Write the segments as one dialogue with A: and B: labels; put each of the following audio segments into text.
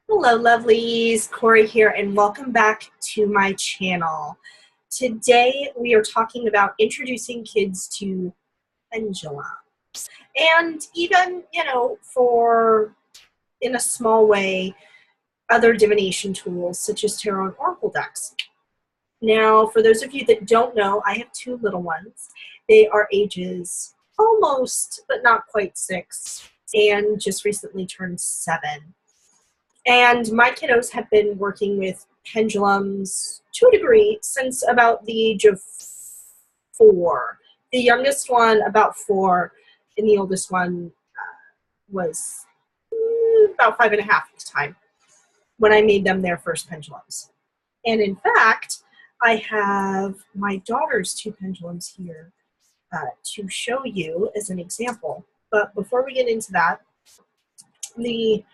A: Hello lovelies, Cory here and welcome back to my channel. Today we are talking about introducing kids to pendulums and even, for in a small way, other divination tools such as tarot and oracle decks. Now, for those of you that don't know, I have two little ones. They are ages almost, but not quite 6, and just recently turned 7. And my kiddos have been working with pendulums to a degree since about the age of 4. The youngest one about 4, and the oldest one was about 5.5 at the time when I made them their first pendulums. And in fact, I have my daughter's 2 pendulums here to show you as an example. But before we get into that, the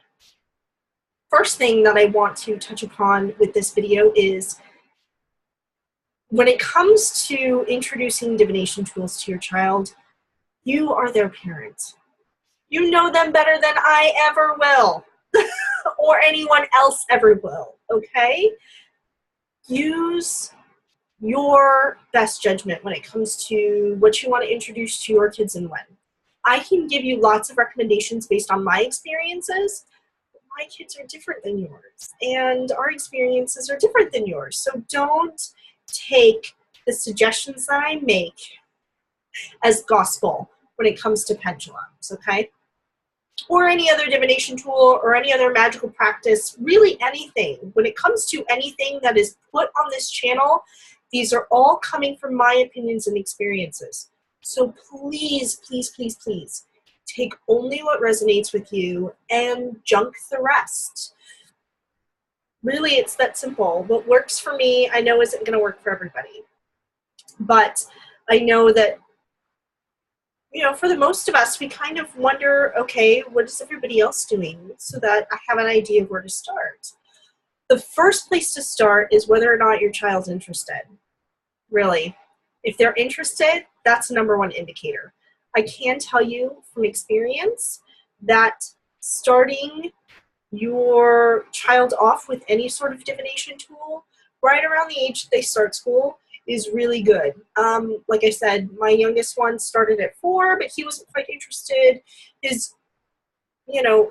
A: first thing that I want to touch upon with this video is when it comes to introducing divination tools to your child, you are their parent. You know them better than I ever will or anyone else ever will, okay? Use your best judgment when it comes to what you want to introduce to your kids and when. I can give you lots of recommendations based on my experiences. My kids are different than yours, and our experiences are different than yours. So don't take the suggestions that I make as gospel when it comes to pendulums, okay? Or any other divination tool or any other magical practice, really anything. When it comes to anything that is put on this channel, these are all coming from my opinions and experiences. So please, please, please, please, take only what resonates with you and junk the rest. Really, it's that simple. What works for me, I know isn't going to work for everybody. But I know that, for the most of us, we kind of wonder, okay, what is everybody else doing? So that I have an idea of where to start. The first place to start is whether or not your child's interested. Really. If they're interested, that's the #1 indicator. I can tell you from experience that starting your child off with any sort of divination tool right around the age that they start school is really good. Like I said, my youngest one started at 4, but he wasn't quite interested. His,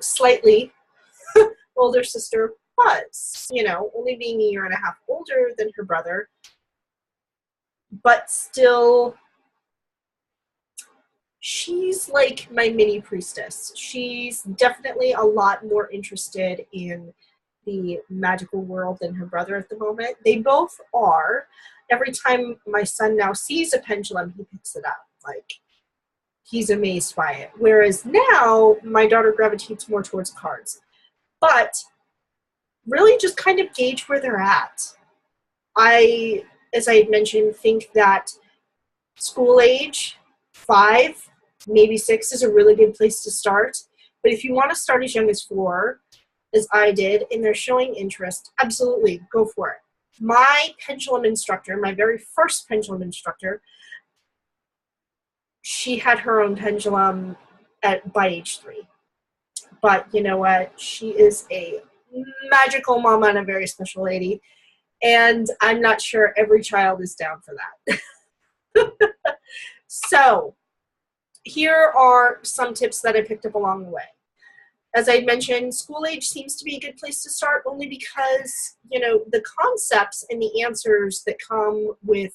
A: slightly older sister was, only being 1.5 years older than her brother, but still, she's like my mini priestess. She's definitely a lot more interested in the magical world than her brother at the moment. They both are. Every time my son now sees a pendulum, he picks it up. Like, he's amazed by it. Whereas now, my daughter gravitates more towards cards. But really just kind of gauge where they're at. As I had mentioned, think that school age, 5, maybe 6 is a really good place to start. But if you want to start as young as 4, as I did, and they're showing interest, absolutely, go for it. My pendulum instructor, my very first pendulum instructor, she had her own pendulum by age 3. But you know what? She is a magical mama and a very special lady. And I'm not sure every child is down for that. So here are some tips that I picked up along the way. As I mentioned, school age seems to be a good place to start only because, the concepts and the answers that come with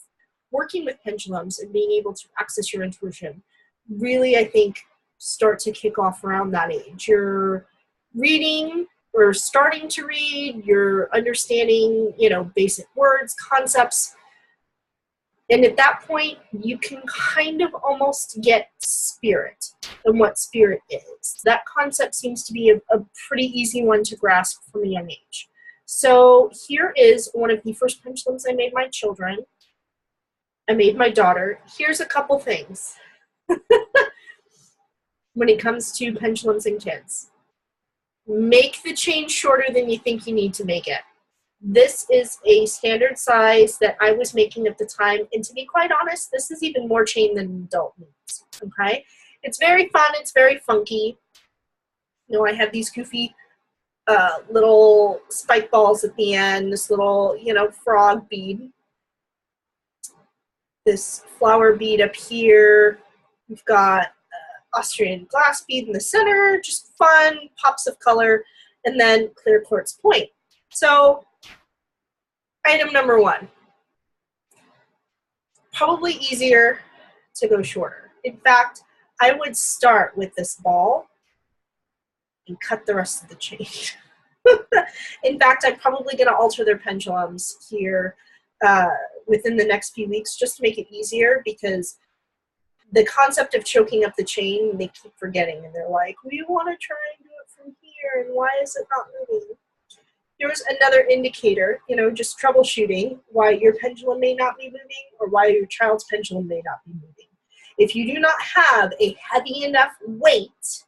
A: working with pendulums and being able to access your intuition really, I think, start to kick off around that age. You're reading or starting to read, you're understanding, basic words, concepts. And at that point, you can kind of almost get spirit and what spirit is. That concept seems to be a pretty easy one to grasp from a young age. So here is one of the first pendulums I made my children. I made my daughter. Here's a couple things when it comes to pendulums and kids. Make the chain shorter than you think you need to make it. This is a standard size that I was making at the time, and to be quite honest, this is even more chain than an adult needs, okay? It's very fun, it's very funky. I have these goofy little spike balls at the end, this little, you know, frog bead, this flower bead up here. We've got Austrian glass bead in the center, just fun pops of color, and then clear quartz point. So item number one, probably easier to go shorter. In fact, I would start with this ball and cut the rest of the chain. In fact, I'm probably going to alter their pendulums here within the next few weeks just to make it easier, because the concept of choking up the chain, they keep forgetting, and they're like, we want to try and do it from here, and why is it not moving? Here's another indicator, you know, just troubleshooting why your pendulum may not be moving or why your child's pendulum may not be moving. If you do not have a heavy enough weight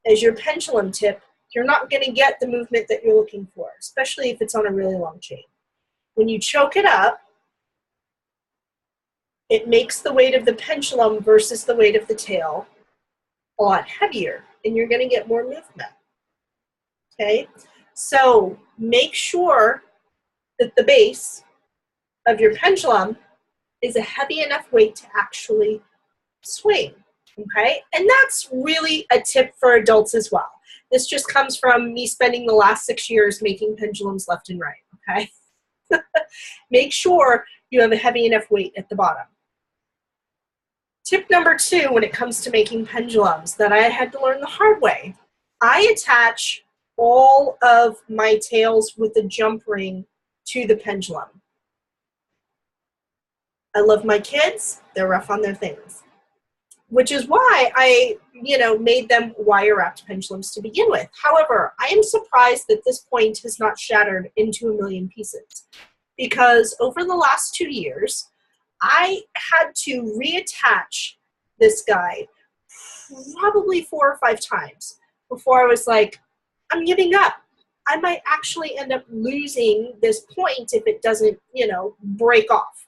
A: as your pendulum tip, you're not going to get the movement that you're looking for, especially if it's on a really long chain. When you choke it up, it makes the weight of the pendulum versus the weight of the tail a lot heavier, and you're going to get more movement. Okay? So make sure that the base of your pendulum is a heavy enough weight to actually swing. Okay? And that's really a tip for adults as well. This just comes from me spending the last 6 years making pendulums left and right. Okay? Make sure you have a heavy enough weight at the bottom. Tip number 2 when it comes to making pendulums that I had to learn the hard way. I attach all of my tails with a jump ring to the pendulum. I love my kids. They're rough on their things, which is why I, made them wire-wrapped pendulums to begin with. However, I am surprised that this point has not shattered into a million pieces, because over the last 2 years, I had to reattach this guy probably 4 or 5 times before I was like, I'm giving up. I might actually end up losing this point if it doesn't, break off.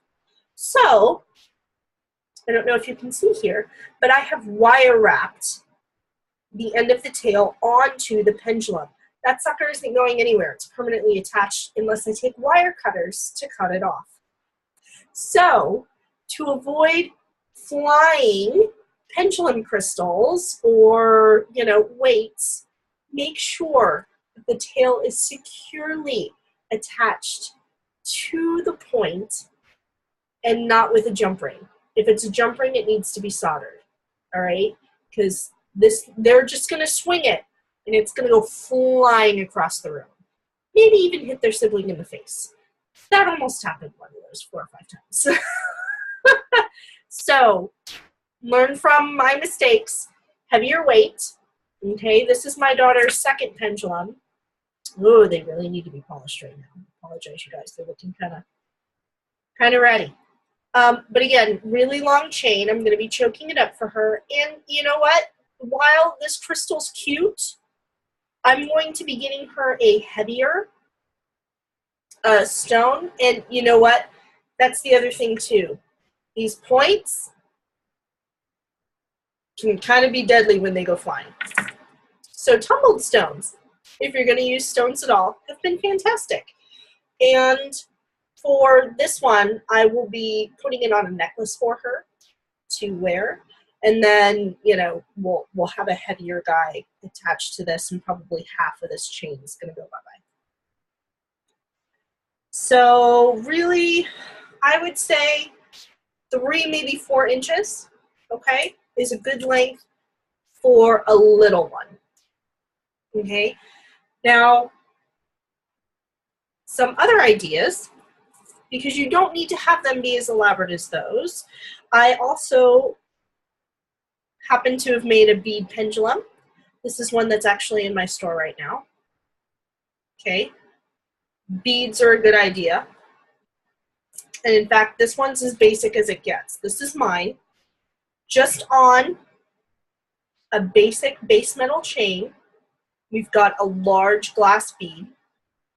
A: So, I don't know if you can see here, but I have wire wrapped the end of the tail onto the pendulum. That sucker isn't going anywhere. It's permanently attached unless I take wire cutters to cut it off. So, to avoid flying pendulum crystals or, weights, make sure that the tail is securely attached to the point and not with a jump ring. If it's a jump ring, it needs to be soldered, all right? Because they're just going to swing it, and it's going to go flying across the room. Maybe even hit their sibling in the face. That almost happened one of those 4 or 5 times. So, learn from my mistakes. Heavier weight. Okay, this is my daughter's second pendulum. Oh, they really need to be polished right now. I apologize, you guys. They're looking kind of ready. But again, really long chain. I'm going to be choking it up for her. And you know what? While this crystal's cute, I'm going to be getting her a heavier stone. And you know what? That's the other thing too. These points can kind of be deadly when they go flying. So tumbled stones, if you're going to use stones at all, have been fantastic. And for this one, I will be putting it on a necklace for her to wear. And then, we'll have a heavier guy attached to this, and probably half of this chain is going to go bye-bye. So really, I would say 3, maybe 4 inches, okay, is a good length for a little one, okay? Now, some other ideas, because you don't need to have them be as elaborate as those. I also happen to have made a bead pendulum. This is one that's actually in my store right now. Okay, beads are a good idea. And in fact, this one's as basic as it gets. This is mine, just on a basic base metal chain. We've got a large glass bead,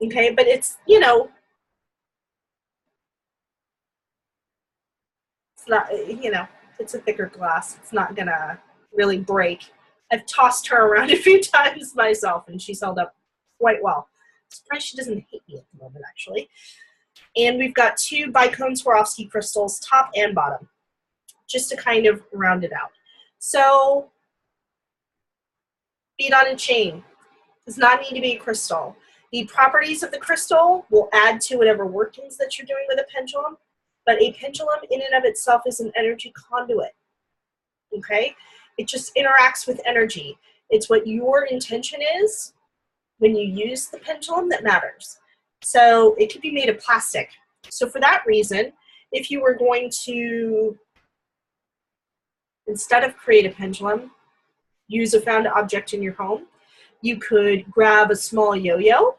A: okay, but it's, it's not, it's a thicker glass. It's not gonna really break. I've tossed her around a few times myself, and she's held up quite well. I'm surprised she doesn't hate me at the moment, actually. And we've got 2 bicone Swarovski crystals, top and bottom, just to kind of round it out. So, bead on a chain does not need to be a crystal. The properties of the crystal will add to whatever workings that you're doing with a pendulum, but a pendulum in and of itself is an energy conduit, okay? It just interacts with energy. It's what your intention is when you use the pendulum that matters. So it could be made of plastic. So for that reason, if you were going to, instead of create a pendulum, use a found object in your home, you could grab a small yo-yo,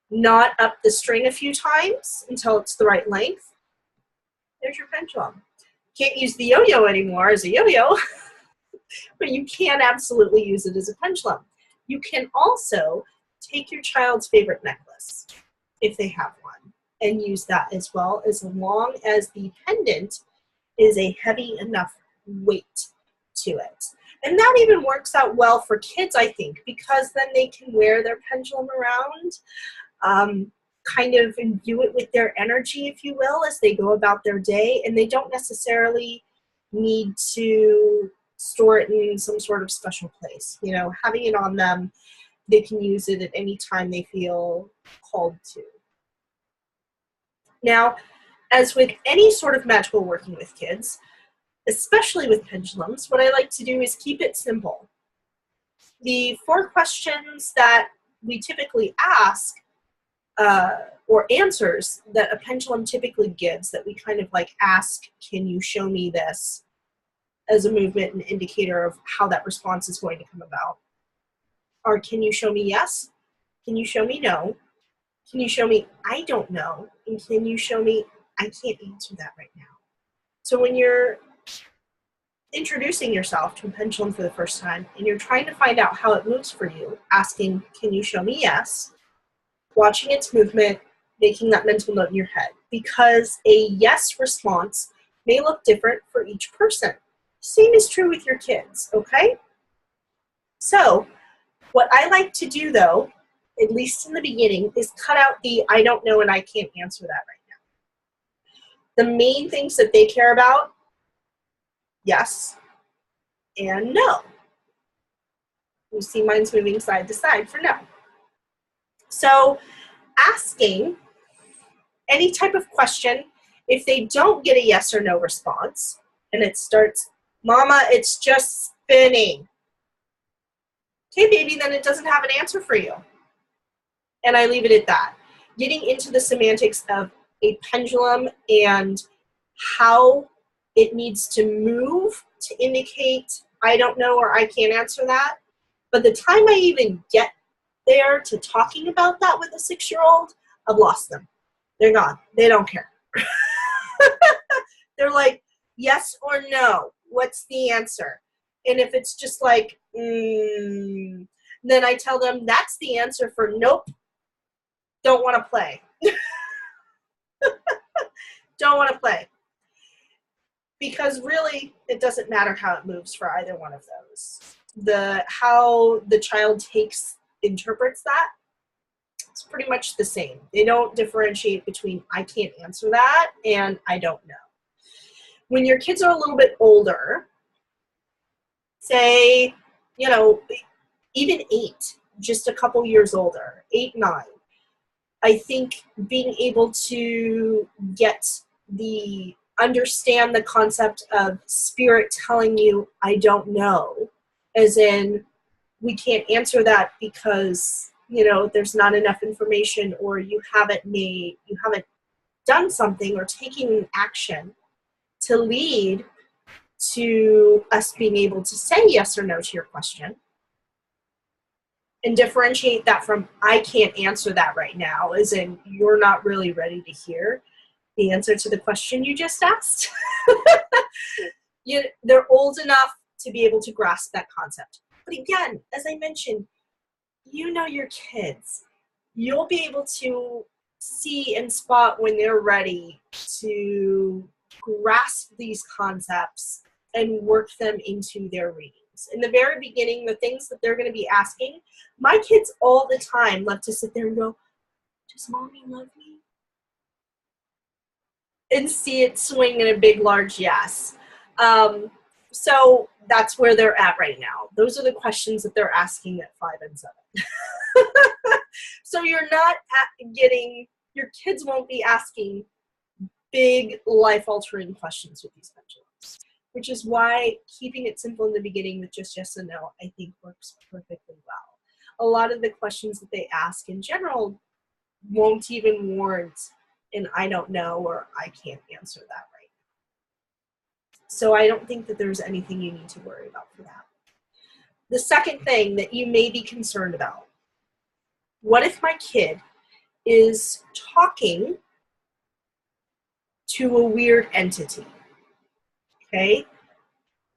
A: knot up the string a few times until it's the right length. There's your pendulum. Can't use the yo-yo anymore as a yo-yo, but you can absolutely use it as a pendulum. You can also take your child's favorite necklace, if they have one, and use that as well, as long as the pendant is a heavy enough weight to it. And that even works out well for kids, I think, because then they can wear their pendulum around, kind of imbue it with their energy, if you will, as they go about their day, and they don't necessarily need to store it in some sort of special place. You know, having it on them, they can use it at any time they feel called to. Now, as with any sort of magical working with kids, especially with pendulums, what I like to do is keep it simple. The 4 questions that we typically ask, or answers that a pendulum typically gives, that we kind of like ask, can you show me this, as a movement and indicator of how that response is going to come about, are can you show me yes? Can you show me no? Can you show me I don't know? And can you show me I can't answer that right now? So when you're introducing yourself to a pendulum for the first time and you're trying to find out how it moves for you, asking, can you show me yes? Watching its movement, making that mental note in your head. Because a yes response may look different for each person. Same is true with your kids, okay? So, what I like to do though, at least in the beginning, is cut out the I don't know and I can't answer that right now. The main things that they care about, yes and no. You see mine's moving side to side for no. So, asking any type of question, if they don't get a yes or no response, and it starts, Mama, it's just spinning. Okay, baby, then it doesn't have an answer for you. And I leave it at that. Getting into the semantics of a pendulum and how it needs to move to indicate I don't know or I can't answer that. But the time I even get there to talking about that with a 6-year-old, I've lost them. They're gone. They don't care. They're like, yes or no, what's the answer? And if it's just like, then I tell them that's the answer for nope, don't want to play. Don't want to play. Because really, it doesn't matter how it moves for either one of those. How the child interprets that, it's pretty much the same. They don't differentiate between I can't answer that and I don't know. When your kids are a little bit older, say, you know, even 8, just a couple years older, 8, 9, I think being able to understand the concept of spirit telling you, I don't know, as in, we can't answer that because, you know, there's not enough information, or you haven't done something or taken action to lead to us being able to say yes or no to your question, and differentiate that from I can't answer that right now, as in you're not really ready to hear the answer to the question you just asked. They're old enough to be able to grasp that concept. But again, as I mentioned, you know your kids. You'll be able to see and spot when they're ready to grasp these concepts and work them into their readings. In the very beginning, the things that they're going to be asking, my kids all the time love to sit there and go, does mommy love me? And see it swing in a big, large yes. So that's where they're at right now. Those are the questions that they're asking at 5 and 7. So you're not getting, your kids won't be asking big, life-altering questions with these pendulums, which is why keeping it simple in the beginning with just yes and no, I think works perfectly well. A lot of the questions that they ask in general won't even warrant an I don't know or I can't answer that right now. So I don't think that there's anything you need to worry about for that. The second thing that you may be concerned about, what if my kid is talking to a weird entity? Okay?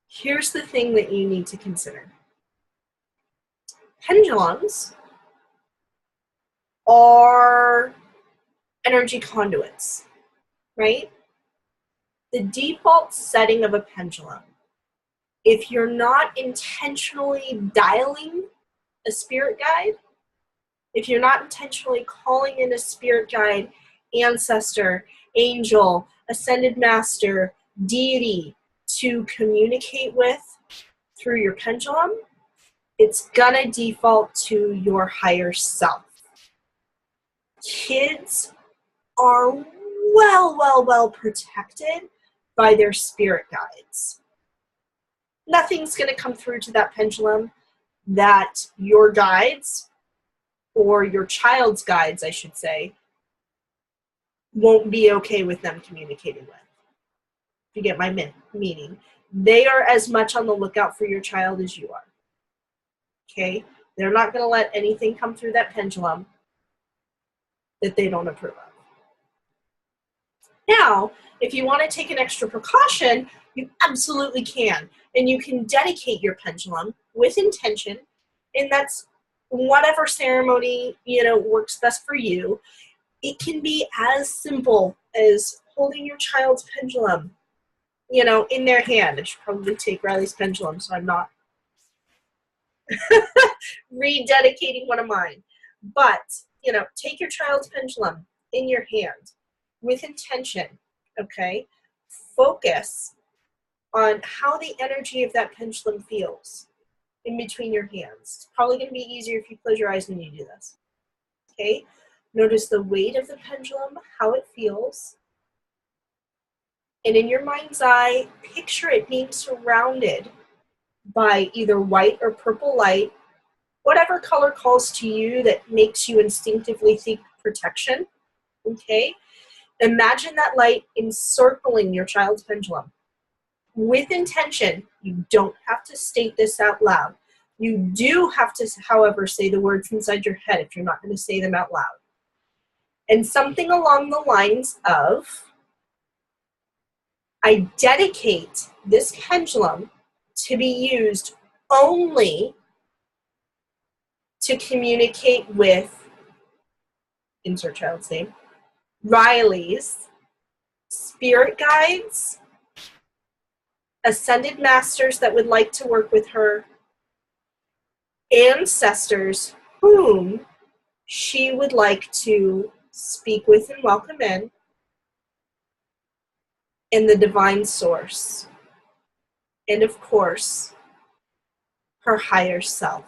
A: Here's the thing that you need to consider. Pendulums are energy conduits, right? The default setting of a pendulum, if you're not intentionally dialing a spirit guide, if you're not intentionally calling in a spirit guide, ancestor, angel, ascended master, deity to communicate with through your pendulum, it's gonna default to your higher self. Kids are well protected by their spirit guides. Nothing's gonna come through to that pendulum that your guides, or your child's guides, I should say, won't be okay with them communicating with. If you get my meaning. They are as much on the lookout for your child as you are. Okay? They're not going to let anything come through that pendulum that they don't approve of. Now, if you want to take an extra precaution, you absolutely can. And you can dedicate your pendulum with intention, and that's whatever ceremony, works best for you. It can be as simple as holding your child's pendulum, in their hand. I should probably take Riley's pendulum so I'm not rededicating one of mine. But, take your child's pendulum in your hand with intention, okay? Focus on how the energy of that pendulum feels in between your hands. It's probably going to be easier if you close your eyes when you do this, okay? Notice the weight of the pendulum, how it feels. And in your mind's eye, picture it being surrounded by either white or purple light, whatever color calls to you that makes you instinctively think protection, okay? Imagine that light encircling your child's pendulum. With intention, you don't have to state this out loud. You do have to, however, say the words inside your head if you're not going to say them out loud. And something along the lines of, I dedicate this pendulum to be used only to communicate with, insert child's name, Riley's spirit guides, ascended masters that would like to work with her, ancestors whom she would like to speak with and welcome in, and the divine source, and of course, her higher self.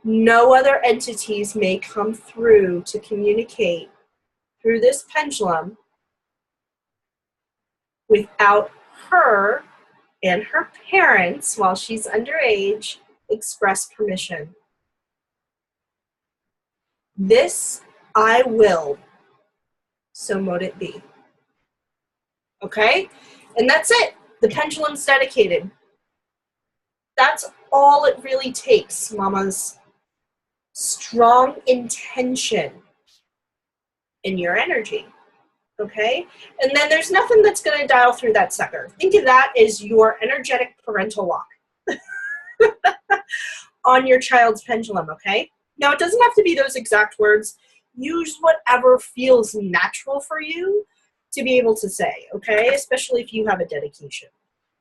A: No other entities may come through to communicate through this pendulum without her and her parents, while she's underage, express permission. This I will, so mote it be. Okay? And that's it. The pendulum's dedicated. That's all it really takes, mamas. Strong intention in your energy. Okay? And then there's nothing that's going to dial through that sucker. Think of that as your energetic parental lock on your child's pendulum, okay? Now, it doesn't have to be those exact words. Use whatever feels natural for you to be able to say, okay? Especially if you have a dedication.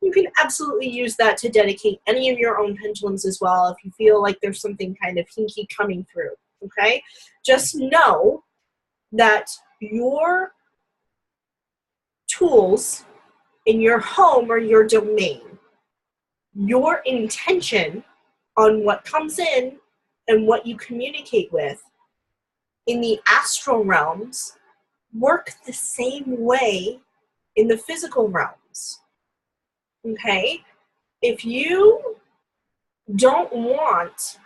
A: you can absolutely use that to dedicate any of your own pendulums as well if you feel like there's something kind of hinky coming through, okay? Just know that your tools in your home or your domain, your intention on what comes in and what you communicate with in the astral realms work the same way in the physical realms, okay? If you don't want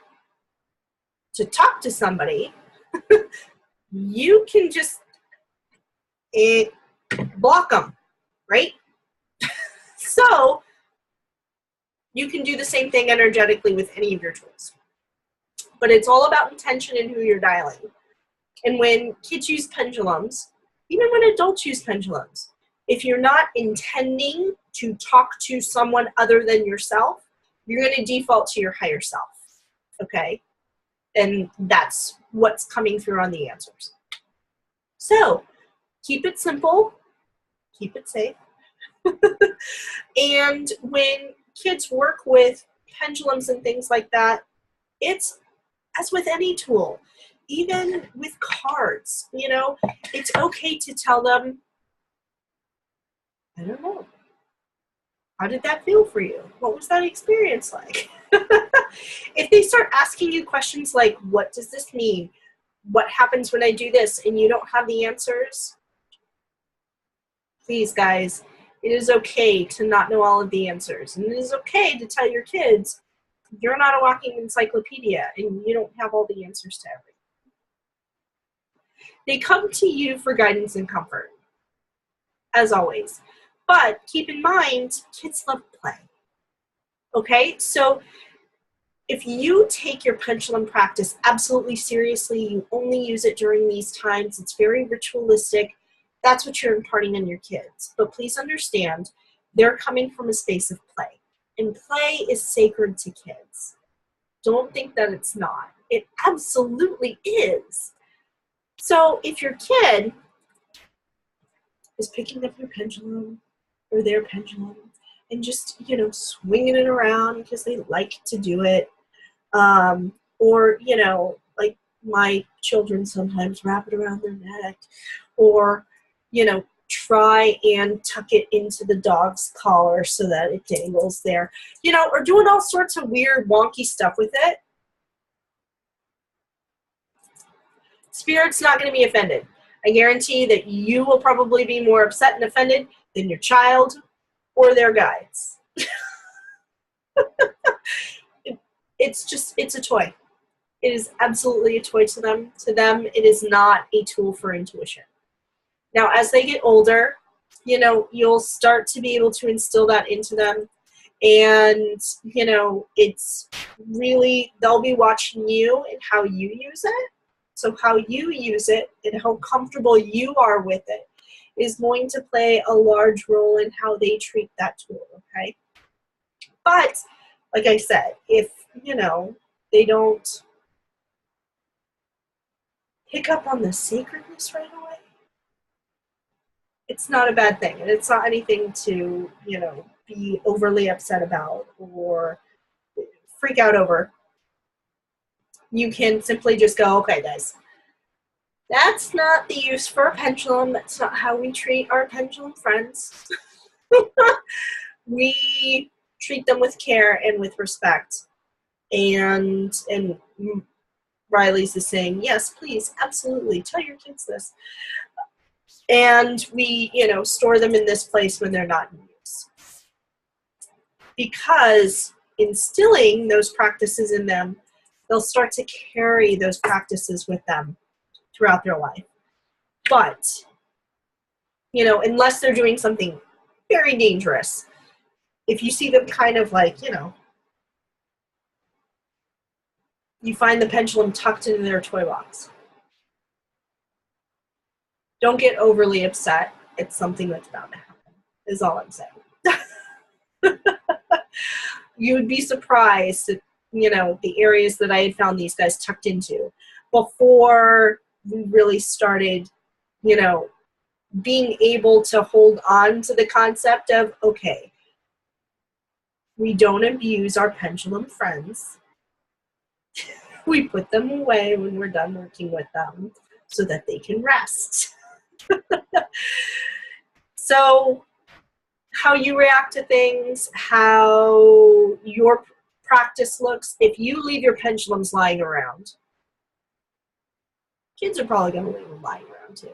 A: to talk to somebody, you can just block them, right? So you can do the same thing energetically with any of your tools. But it's all about intention and who you're dialing. And when kids use pendulums, even when adults use pendulums, if you're not intending to talk to someone other than yourself, you're going to default to your higher self, okay? And that's what's coming through on the answers. So keep it simple, keep it safe. And when kids work with pendulums and things like that, it's as with any tool, even with cards, you know, it's okay to tell them, I don't know, how did that feel for you? What was that experience like? If they start asking you questions like, what does this mean? What happens when I do this? And you don't have the answers, please, guys, it is okay to not know all of the answers. And it is okay to tell your kids, you're not a walking encyclopedia and you don't have all the answers to everything. They come to you for guidance and comfort, as always. But keep in mind, kids love play. Okay? So if you take your pendulum practice absolutely seriously, you only use it during these times, it's very ritualistic, that's what you're imparting on your kids. But please understand, they're coming from a space of play. And play is sacred to kids. Don't think that it's not. It absolutely is. So if your kid is picking up your pendulum or their pendulum and just, you know, swinging it around because they like to do it, or, you know, like my children sometimes wrap it around their neck, or, you know, try and tuck it into the dog's collar so that it dangles there, you know, or doing all sorts of weird wonky stuff with it, Spirit's not going to be offended. I guarantee that you will probably be more upset and offended than your child or their guides. It's a toy. It is absolutely a toy to them. To them, it is not a tool for intuition. Now, as they get older, you know, you'll start to be able to instill that into them. And, you know, it's really, they'll be watching you and how you use it. So how you use it and how comfortable you are with it is going to play a large role in how they treat that tool, okay? But, like I said, if, you know, they don't pick up on the sacredness right away, it's not a bad thing. And it's not anything to, you know, be overly upset about or freak out over. You can simply just go, okay, guys, that's not the use for a pendulum. That's not how we treat our pendulum friends. We treat them with care and with respect. And Riley's is saying, yes, please, absolutely, tell your kids this. And we, you know, store them in this place when they're not in use. Because instilling those practices in them, they'll start to carry those practices with them throughout their life. But, you know, unless they're doing something very dangerous, if you see them kind of like, you know, you find the pendulum tucked into their toy box, don't get overly upset. It's something that's bound to happen, is all I'm saying. You would be surprised at, you know, the areas that I had found these guys tucked into before we really started, you know, being able to hold on to the concept of, okay, We don't abuse our pendulum friends. We put them away when we're done working with them so that they can rest. So how you react to things, how your practice looks, if you leave your pendulums lying around, kids are probably going to leave them lying around too.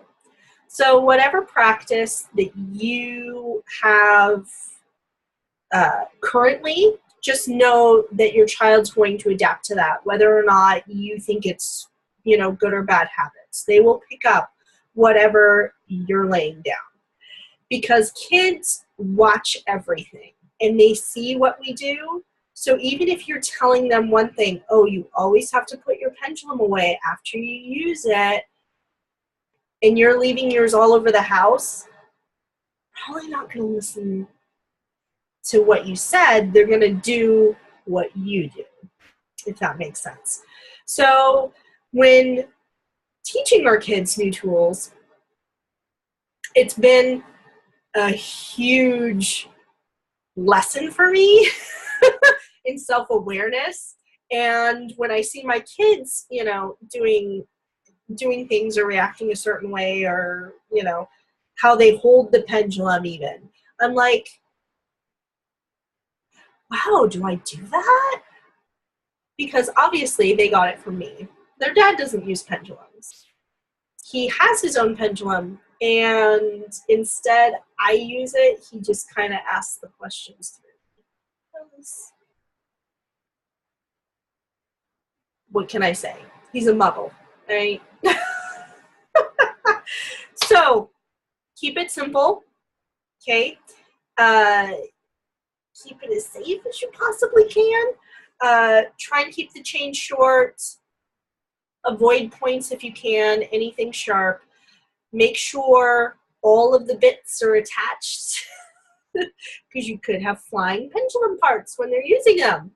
A: So whatever practice that you have currently, just know that your child's going to adapt to that, whether or not you think it's, you know, good or bad habits. They will pick up whatever you're laying down, because kids watch everything and they see what we do. So even if you're telling them one thing, oh, you always have to put your pendulum away after you use it, and you're leaving yours all over the house, probably not going to listen to what you said. They're going to do what you do, if that makes sense. So when teaching our kids new tools, it's been a huge lesson for me in self-awareness. And when I see my kids, you know, doing things or reacting a certain way, or, you know, how they hold the pendulum even, I'm like, wow, do I do that? Because obviously they got it from me. Their dad doesn't use pendulums. He has his own pendulum, and instead I use it. He just kind of asks the questions through. What can I say? He's a muggle, right? So keep it simple, okay? Keep it as safe as you possibly can. Try and keep the chain short. Avoid points if you can, anything sharp. Make sure all of the bits are attached, because you could have flying pendulum parts when they're using them.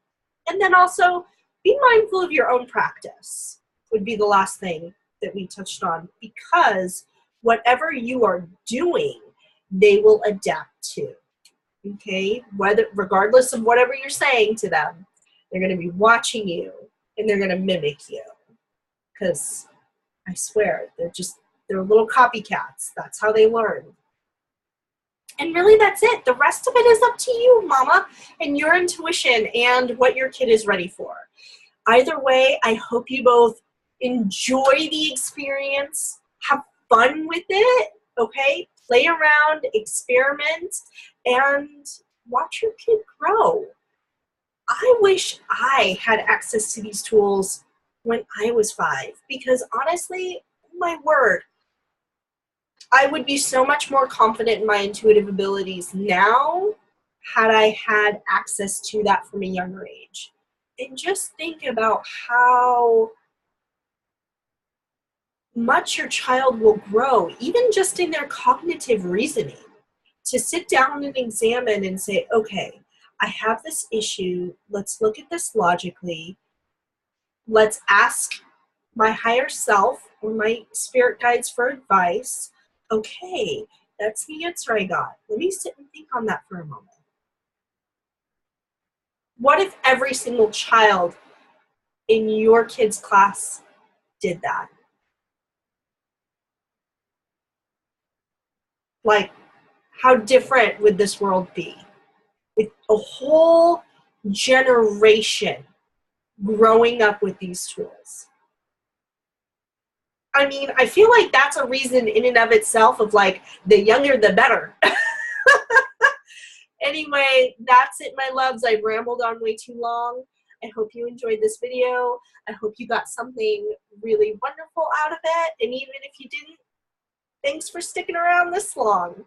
A: And then also be mindful of your own practice would be the last thing that we touched on, because whatever you are doing, they will adapt to. Okay, regardless of whatever you're saying to them, they're going to be watching you and they're going to mimic you, because I swear they're little copycats. That's how they learn. And really, that's it. The rest of it is up to you, mama, and your intuition and what your kid is ready for. Either way, I hope you both enjoy the experience, have fun with it, okay? Play around, experiment, and watch your kid grow. I wish I had access to these tools when I was 5, because honestly, oh my word, I would be so much more confident in my intuitive abilities now had I had access to that from a younger age. And just think about how much your child will grow, even just in their cognitive reasoning, to sit down and examine and say, okay, I have this issue. Let's look at this logically. Let's ask my higher self or my spirit guides for advice. Okay, that's the answer I got. Let me sit and think on that for a moment. What if every single child in your kid's class did that? Like, how different would this world be? With a whole generation growing up with these tools. I mean, I feel like that's a reason in and of itself of like, the younger the better. Anyway, that's it, my loves. I've rambled on way too long. I hope you enjoyed this video. I hope you got something really wonderful out of it. And even if you didn't, thanks for sticking around this long.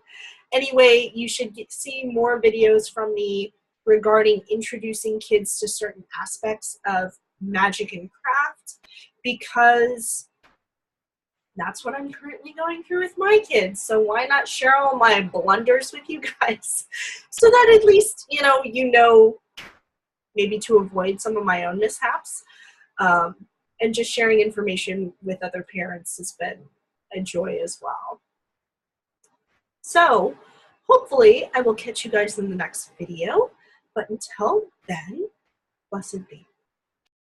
A: Anyway, you should see more videos from me regarding introducing kids to certain aspects of magic and craft, because that's what I'm currently going through with my kids. So why not share all my blunders with you guys, so that at least, you know, maybe to avoid some of my own mishaps. And just sharing information with other parents has been a joy as well. So hopefully I will catch you guys in the next video. But until then, blessed be.